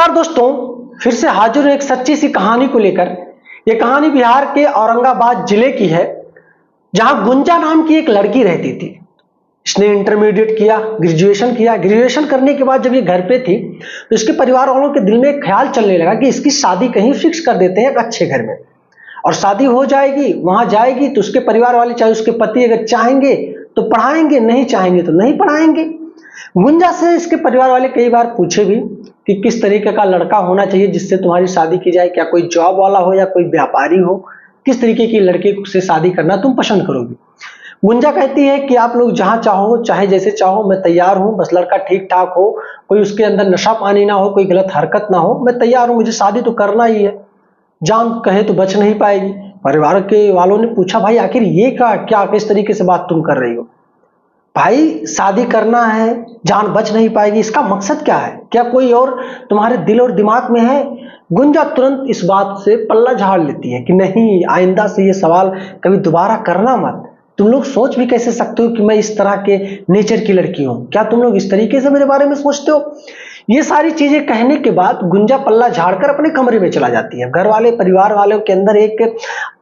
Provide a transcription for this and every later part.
नमस्कार दोस्तों, फिर से हाजिर हूं एक सच्ची सी कहानी को लेकर। यह कहानी बिहार के औरंगाबाद जिले की है, जहां गुंजा नाम की एक लड़की रहती थी। इसने इंटरमीडिएट किया, ग्रेजुएशन किया। ग्रेजुएशन करने के बाद जब ये घर पे थी तो इसके परिवार वालों के दिल में एक ख्याल चलने लगा कि इसकी शादी कहीं फिक्स कर देते हैं एक अच्छे घर में, और शादी हो जाएगी, वहां जाएगी तो उसके परिवार वाले चाहे उसके पति अगर चाहेंगे तो पढ़ाएंगे, नहीं चाहेंगे तो नहीं पढ़ाएंगे। गुंजा से इसके परिवार वाले कई बार पूछे भी कि किस तरीके का लड़का होना चाहिए जिससे तुम्हारी शादी की जाए, क्या कोई जॉब वाला हो या कोई व्यापारी हो, किस तरीके की लड़के से शादी करना तुम पसंद करोगे। गुंजा कहती है कि आप लोग जहां चाहो, चाहे जैसे चाहो, मैं तैयार हूं, बस लड़का ठीक ठाक हो, कोई उसके अंदर नशा पानी ना हो, कोई गलत हरकत ना हो, मैं तैयार हूं, मुझे शादी तो करना ही है। जान कहे तो बच नहीं पाएगी। परिवार के वालों ने पूछा, भाई आखिर ये क्या किस तरीके से बात तुम कर रही हो? भाई शादी करना है, जान बच नहीं पाएगी, इसका मकसद क्या है? क्या कोई और तुम्हारे दिल और दिमाग में है? गुंजा तुरंत इस बात से पल्ला झाड़ लेती है कि नहीं, आइंदा से ये सवाल कभी दोबारा करना मत। तुम लोग सोच भी कैसे सकते हो कि मैं इस तरह के नेचर की लड़की हूं? क्या तुम लोग इस तरीके से मेरे बारे में सोचते हो? ये सारी चीजें कहने के बाद गुंजा पल्ला झाड़कर अपने कमरे में चला जाती है। घर वाले, परिवार वालों के अंदर एक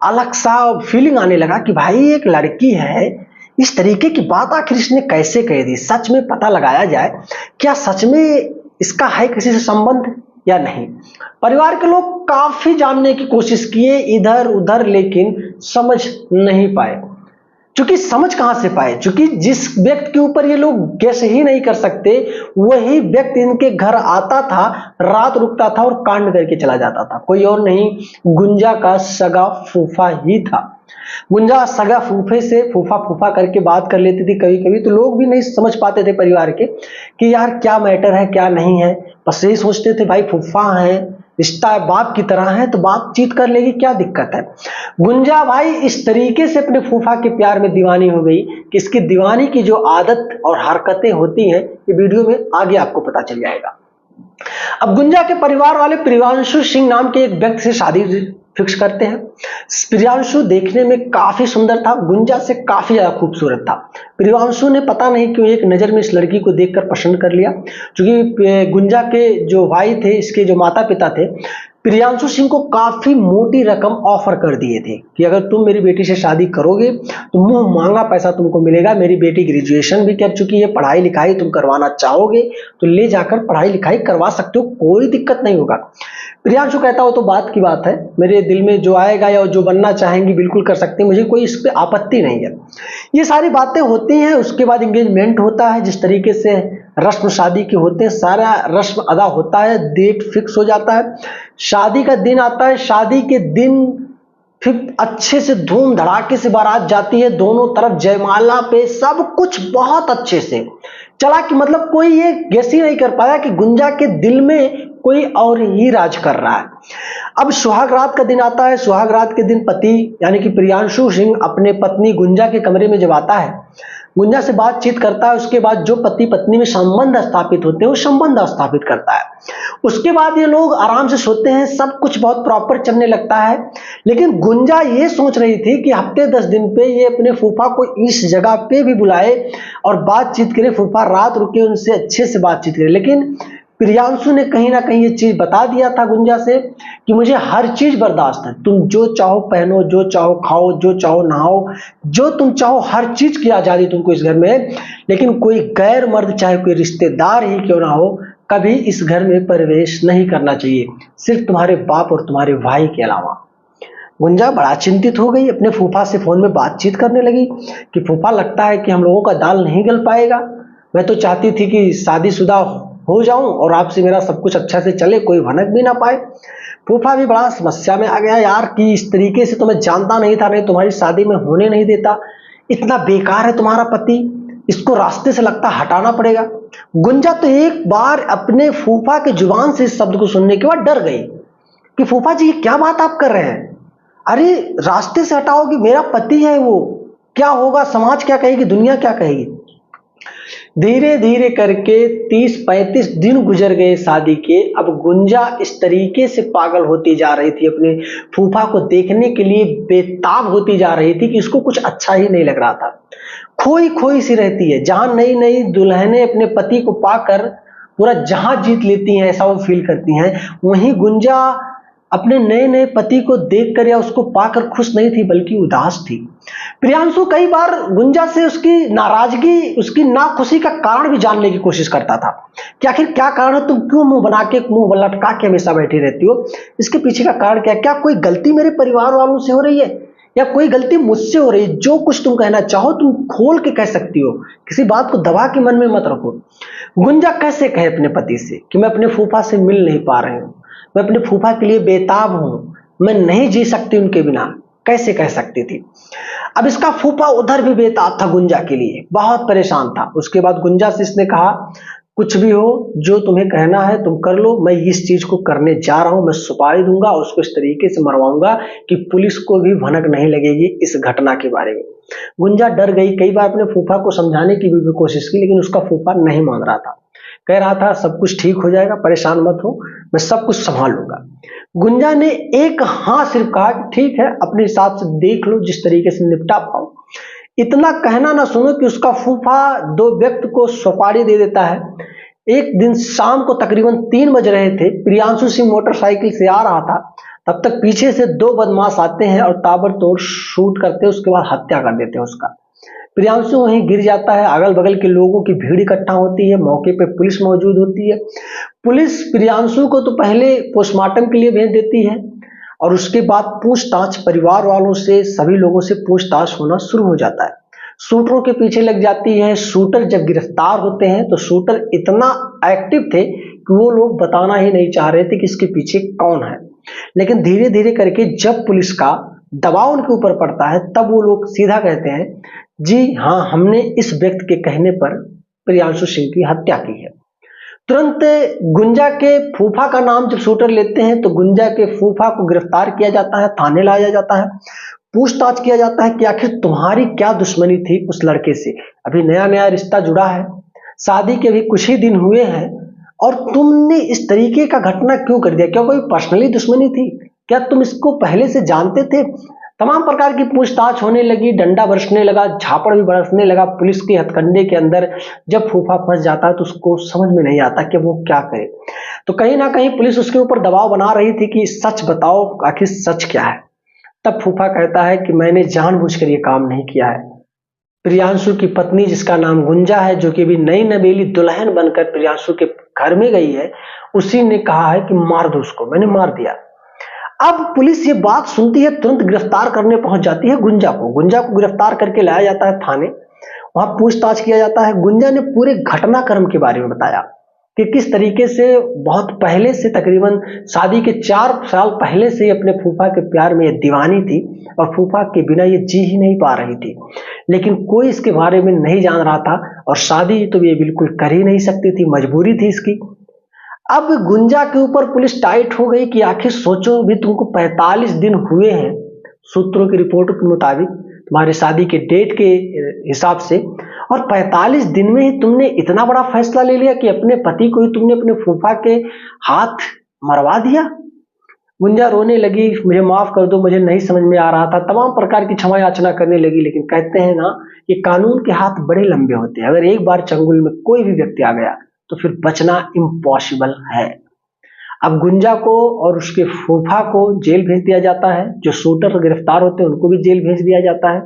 अलग सा फीलिंग आने लगा कि भाई एक लड़की है, इस तरीके की बात आखिर इसने कैसे कह दी? सच में पता लगाया जाए, क्या सच में इसका है किसी से संबंध या नहीं। परिवार के लोग काफी जानने की कोशिश किए इधर उधर, लेकिन समझ नहीं पाए। क्योंकि समझ कहां से पाए? क्योंकि जिस व्यक्ति के ऊपर ये लोग गेस ही नहीं कर सकते, वही व्यक्ति इनके घर आता था, रात रुकता था और कांड करके चला जाता था। कोई और नहीं, गुंजा का सगा फूफा ही था। गुंजा सगा फूफे से फूफा फूफा करके बात कर लेती थी कभी कभी, तो लोग भी नहीं समझ पाते थे परिवार के कि यार क्या मैटर है क्या नहीं है। बस यही सोचते थे भाई फूफा है, रिश्ता बाप की तरह है तो बातचीत कर लेगी, क्या दिक्कत है। गुंजा भाई इस तरीके से अपने फूफा के प्यार में दीवानी हो गई कि इसकी दीवानी की जो आदत और हरकतें होती हैं, ये वीडियो में आगे आपको पता चल जाएगा। अब गुंजा के परिवार वाले प्रियांशु सिंह नाम के एक व्यक्ति से शादी फिक्स करते हैं। प्रियांशु देखने में काफी सुंदर था, गुंजा से काफी ज्यादा खूबसूरत था। प्रियांशु ने पता नहीं क्यों एक नजर में इस लड़की को देखकर पसंद कर लिया। क्योंकि गुंजा के जो भाई थे, इसके जो माता पिता थे, प्रियांशु सिंह को काफी मोटी रकम ऑफर कर दिए थे कि अगर तुम मेरी बेटी से शादी करोगे तो मुंह मांगा पैसा तुमको मिलेगा। मेरी बेटी ग्रेजुएशन भी कर चुकी है, पढ़ाई लिखाई तुम करवाना चाहोगे तो ले जाकर पढ़ाई लिखाई करवा सकते हो, कोई दिक्कत नहीं होगा। प्रियांशु कहता हो तो बात की बात है, मेरे दिल में जो आएगा या जो बनना चाहेंगी बिल्कुल कर सकते हैं, मुझे कोई इस पे आपत्ति नहीं है। ये सारी बातें होती हैं। उसके बाद एंगेजमेंट होता है, जिस तरीके से रस्म शादी के होते हैं, सारा रस्म अदा होता है, डेट फिक्स हो जाता है, शादी का दिन आता है। शादी के दिन फिर अच्छे से धूम धड़ाके से बारात जाती है, दोनों तरफ जयमाला पे सब कुछ बहुत अच्छे से चला कि मतलब कोई ये गेस ही नहीं कर पाया कि गुंजा के दिल में कोई और ही राज कर रहा है। अब सुहाग रात का दिन आता है। सुहाग रात के दिन पति यानी कि प्रियांशु सिंह अपने पत्नी गुंजा के कमरे में जब आता है, गुंजा से बातचीत करता है, उसके बाद जो पति पत्नी में संबंध स्थापित होते हैं वो संबंध स्थापित करता है। उसके बाद ये लोग आराम से सोते हैं, सब कुछ बहुत प्रॉपर चलने लगता है। लेकिन गुंजा ये सोच रही थी कि हफ्ते 10 दिन पे ये अपने फूफा को इस जगह पे भी बुलाए और बातचीत करे, फूफा रात रुके, उनसे अच्छे से बातचीत करे। लेकिन प्रियांशु ने कहीं ना कहीं ये चीज बता दिया था गुंजा से कि मुझे हर चीज बर्दाश्त है, तुम जो चाहो पहनो, जो चाहो खाओ, जो चाहो नहाओ, जो तुम चाहो हर चीज की आजादी तुमको इस घर में है, लेकिन कोई गैर मर्द चाहे कोई रिश्तेदार ही क्यों ना हो, कभी इस घर में प्रवेश नहीं करना चाहिए, सिर्फ तुम्हारे बाप और तुम्हारे भाई के अलावा। गुंजा बड़ा चिंतित हो गई, अपने फूफा से फोन में बातचीत करने लगी कि फूफा लगता है कि हम लोगों का दाल नहीं गल पाएगा। मैं तो चाहती थी कि शादीशुदा हो जाऊं और आपसे मेरा सब कुछ अच्छा से चले, कोई भनक भी ना पाए। फूफा भी बड़ा समस्या में आ गया यार कि इस तरीके से तो मैं जानता नहीं था, नहीं तुम्हारी शादी में होने नहीं देता, इतना बेकार है तुम्हारा पति, इसको रास्ते से लगता हटाना पड़ेगा। गुंजा तो एक बार अपने फूफा के जुबान से इस शब्द को सुनने के बाद डर गई कि फूफा जी ये क्या बात आप कर रहे हैं? अरे रास्ते से हटाओगी, मेरा पति है वो, क्या होगा, समाज क्या कहेगी, दुनिया क्या कहेगी। धीरे धीरे करके 30-35 दिन गुजर गए शादी के। अब गुंजा इस तरीके से पागल होती जा रही थी, अपने फूफा को देखने के लिए बेताब होती जा रही थी कि इसको कुछ अच्छा ही नहीं लग रहा था। खोई खोई सी रहती है, जहां नई नई दुल्हने अपने पति को पाकर पूरा जहां जीत लेती हैं, ऐसा वो फील करती हैं। वहीं गुंजा अपने नए नए पति को देखकर या उसको पाकर खुश नहीं थी, बल्कि उदास थी। प्रियांशु कई बार गुंजा से उसकी नाराजगी, उसकी नाखुशी का कारण भी जानने की कोशिश करता था कि आखिर क्या कारण है, तुम क्यों मुंह बना के, मुंह लटका के हमेशा बैठी रहती हो, इसके पीछे का कारण क्या, क्या कोई गलती मेरे परिवार वालों से हो रही है या कोई गलती मुझसे हो रही है। जो कुछ तुम कहना चाहो तुम खोल के कह सकती हो, किसी बात को दबा के मन में मत रखो। गुंजा कैसे कहे अपने पति से कि मैं अपने फूफा से मिल नहीं पा रही हूँ, मैं अपने फूफा के लिए बेताब हूं, मैं नहीं जी सकती उनके बिना, कैसे कह सकती थी। अब इसका फूफा उधर भी बेताब था गुंजा के लिए, बहुत परेशान था। उसके बाद गुंजा से इसने कहा, कुछ भी हो, जो तुम्हें कहना है तुम कर लो, मैं इस चीज को करने जा रहा हूं, मैं सुपारी दूंगा, उसको इस तरीके से मरवाऊंगा कि पुलिस को भी भनक नहीं लगेगी इस घटना के बारे में। गुंजा डर गई, कई बार अपने फूफा को समझाने की भी कोशिश की, लेकिन उसका फूफा नहीं मान रहा था। कह रहा था सब कुछ ठीक हो जाएगा, परेशान मत हो, मैं सब कुछ संभाल लूंगा। गुंजा ने एक हाँ सिर्फ कहा कि ठीक है, अपने हिसाब से देख लो, जिस तरीके से निपटा पाओ। इतना कहना ना सुनो कि उसका फूफा दो व्यक्ति को सुपारी दे देता है। एक दिन शाम को तकरीबन 3 बज रहे थे, प्रियांशु सिंह मोटरसाइकिल से आ रहा था, तब तक पीछे से 2 बदमाश आते हैं और ताबड़तोड़ शूट करते, उसके बाद हत्या कर देते हैं उसका। प्रियांशु वहीं गिर जाता है, अगल बगल के लोगों की भीड़ इकट्ठा होती है, मौके पे पुलिस मौजूद होती है। पुलिस प्रियांशु को तो पहले पोस्टमार्टम के लिए भेज देती है और उसके बाद पूछताछ, परिवार वालों से, सभी लोगों से पूछताछ होना शुरू हो जाता है। शूटरों के पीछे लग जाती है। शूटर जब गिरफ्तार होते हैं तो शूटर इतना एक्टिव थे कि वो लोग बताना ही नहीं चाह रहे थे कि इसके पीछे कौन है। लेकिन धीरे धीरे करके जब पुलिस का दबाव उनके ऊपर पड़ता है, तब वो लोग सीधा कहते हैं, जी हाँ, हमने इस व्यक्ति के कहने पर प्रियांशु सिंह की हत्या की है। तुरंत गुंजा के फूफा का नाम जब शूटर लेते हैं तो गुंजा के फूफा को गिरफ्तार किया जाता है, थाने लाया जाता है, पूछताछ किया जाता है कि आखिर तुम्हारी क्या दुश्मनी थी उस लड़के से। अभी नया नया रिश्ता जुड़ा है, शादी के भी कुछ ही दिन हुए हैं और तुमने इस तरीके का घटना क्यों कर दिया, क्या कोई पर्सनली दुश्मनी थी, क्या तुम इसको पहले से जानते थे। तमाम प्रकार की पूछताछ होने लगी, डंडा बरसने लगा, झापड़ भी बरसने लगा पुलिस के हथकंडे के अंदर। जब फूफा फंस जाता है तो उसको समझ में नहीं आता कि वो क्या करे। तो कहीं ना कहीं पुलिस उसके ऊपर दबाव बना रही थी कि सच बताओ, आखिर सच क्या है। तब फूफा कहता है कि मैंने जानबूझकर ये काम नहीं किया है। प्रियांशु की पत्नी, जिसका नाम गुंजा है, जो कि अभी नई नवेली दुल्हन बनकर प्रियांशु के घर में गई है, उसी ने कहा है कि मार दो उसको, मैंने मार दिया। अब पुलिस ये बात सुनती है, तुरंत गिरफ्तार करने पहुंच जाती है गुंजा को। गुंजा को गिरफ्तार करके लाया जाता है थाने, वहां पूछताछ किया जाता है। गुंजा ने पूरे घटनाक्रम के बारे में बताया कि किस तरीके से बहुत पहले से, तकरीबन शादी के 4 साल पहले से अपने फूफा के प्यार में ये दीवानी थी और फूफा के बिना ये जी ही नहीं पा रही थी, लेकिन कोई इसके बारे में नहीं जान रहा था और शादी तो ये बिल्कुल कर ही नहीं सकती थी, मजबूरी थी इसकी। अब गुंजा के ऊपर पुलिस टाइट हो गई कि आखिर सोचो, भी तुमको 45 दिन हुए हैं सूत्रों की रिपोर्ट के मुताबिक, तुम्हारे शादी के डेट के हिसाब से, और 45 दिन में ही तुमने इतना बड़ा फैसला ले लिया कि अपने पति को ही तुमने अपने फूफा के हाथ मरवा दिया। गुंजा रोने लगी, मुझे माफ कर दो, मुझे नहीं समझ में आ रहा था, तमाम प्रकार की क्षमा याचना करने लगी। लेकिन कहते हैं ना कि कानून के हाथ बड़े लंबे होते हैं, अगर एक बार चंगुल में कोई भी व्यक्ति आ गया तो फिर बचना इम्पॉसिबल है। अब गुंजा को और उसके फूफा को जेल भेज दिया जाता है, जो शूटर गिरफ्तार होते हैं उनको भी जेल भेज दिया जाता है।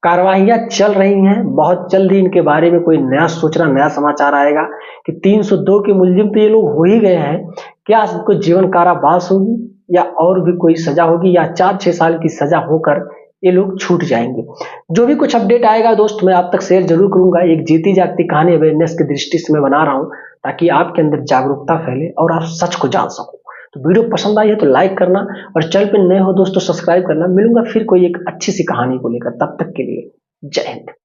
कार्रवाइयां चल रही हैं, बहुत जल्द ही इनके बारे में कोई नया सूचना, नया समाचार आएगा कि 302 के मुलजिम तो ये लोग हो ही गए हैं, क्या इनको जीवन कारावास होगी या और भी कोई सजा होगी या 4-6 साल की सजा होकर ये लोग छूट जाएंगे। जो भी कुछ अपडेट आएगा दोस्त, मैं आप तक शेयर जरूर करूंगा। एक जीती जागती कहानी अवेयरनेस की दृष्टि से मैं बना रहा हूं, ताकि आपके अंदर जागरूकता फैले और आप सच को जान सको। तो वीडियो पसंद आई है तो लाइक करना और चैनल पे नए हो दोस्तों सब्सक्राइब करना। मिलूंगा फिर कोई एक अच्छी सी कहानी को लेकर, तब तक के लिए जय हिंद।